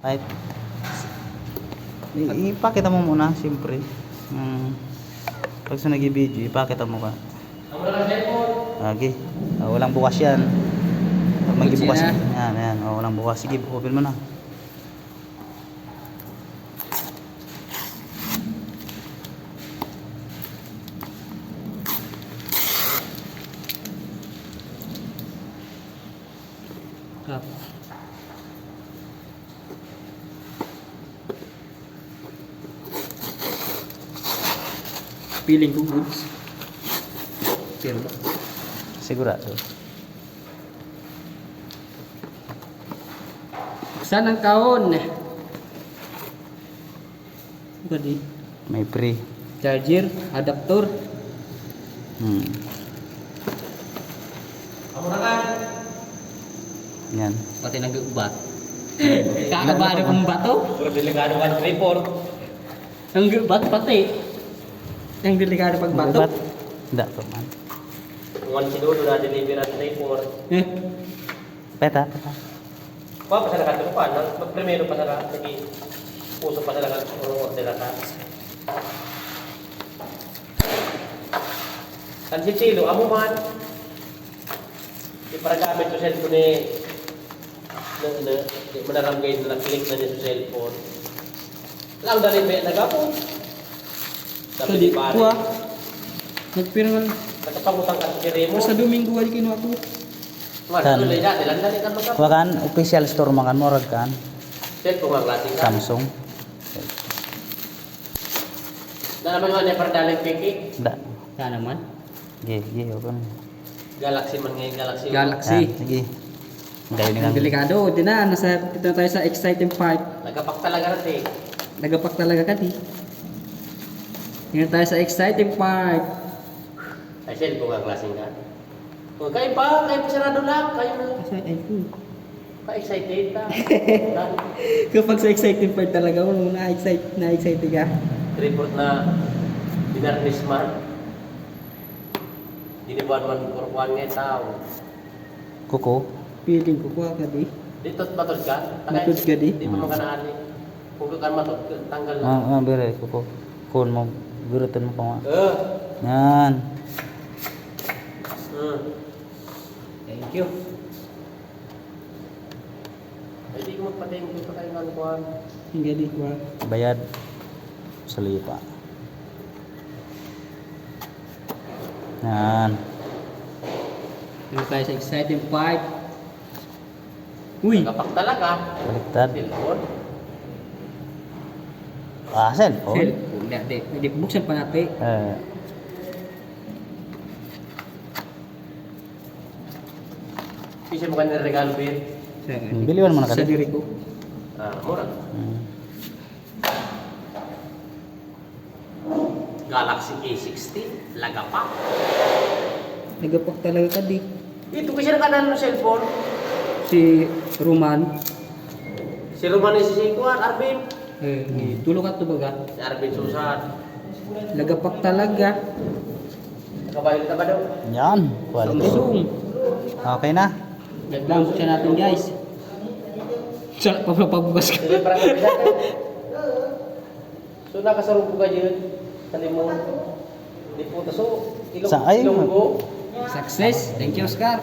Kahit ipakita mo muna, siyempre. Pag sa nag-video, ipakita mo ka. Okay. Walang bukas yan. Pag mag-bukas yan. Yan. Walang bukas. Sige, open mo na. Feeling ko goods. Pero ba? Sigurado. Saan ang kaon? Gadi. May pre. Charger, adapter. Yan. Pati nag-ubat. Kakabado kong bato. Puro delikado ka report. Ang ubat pati. Ang delikado pag bato. Ba't? Hindi pa man. Kung sinudo na deliver at report. Peta. Pa pa sa kanto pa nang primero pa sa sige. Puso pa sa kanto order ata. Kan si Chilo amo man. Di para gamit sa cellphone ni di manaranggay na click na niya sa cellphone. Lang dali ba nagapo? So di ko nagpirangan Nakapangutang ka sa kiremo. sa Domingo ay kinuha ko. Ano tuloy na, dilan-dali ka magkap. Wakan, official store makan mo kan. Cellphone ang klase ka. Samsung. Na naman nga niya para daling piki. Hindi. Yan naman. Sige, okay. Galaxy man ngayon, Galaxy. Galaxy. Sige. Gayon Ang nga. delikado. Di na, dito na tayo sa exciting part. Nagapak talaga rin eh. Nagapak talaga ka di. Tingnan tayo sa exciting part. Ay, cellphone ang klase ka. Kung kayo pa sarado lang. Kayo na. Pa-excited ta. Kapag sa exciting part talaga, na-excite ka. Report na binarnis man. Dinibuan man kurkuhan nga tao. Kuko. Feeling ko kuha ka di. Dito't matod ka. Matod ka di? Di mo makanaan eh. Kung ka matod, tanggal na. Bere, kuko. Kun mo, gurutan mo pa nga. Eh. Yan. Thank you. Ay, di ko magpa-thank you pa kayo ng kuhan. Hindi di kuha. Bayad. Sa lipa. Yan. Tingnan tayo sa exciting part. Uy! Nagapak talaga. Baliktad. Cellphone. Cellphone. Cellphone. Hindi, buksan pa natin. Kasi mo kanina regalo, Bir. Biliwan mo na Sa kasi. diri ko. Mura. Galaxy A60, lagapak. Nagapak talaga ka di. Dito kasi nakanan ng cellphone. Si Roman. Si Roman si Sikuan, Arvin. Tulog ka to baga. Si Arvin Susan. Nagapak talaga. Nakabayad ka ba daw? Yan. Quality. Samsung. Okay na. Lang siya natin guys. Sa pagbukas ka. Sige, parang kabisa ka. So, nakasarong ko ka dyan. Sa limon. Di po, taso. Sa ay, Ilonggo. Success. Thank you, Oscar.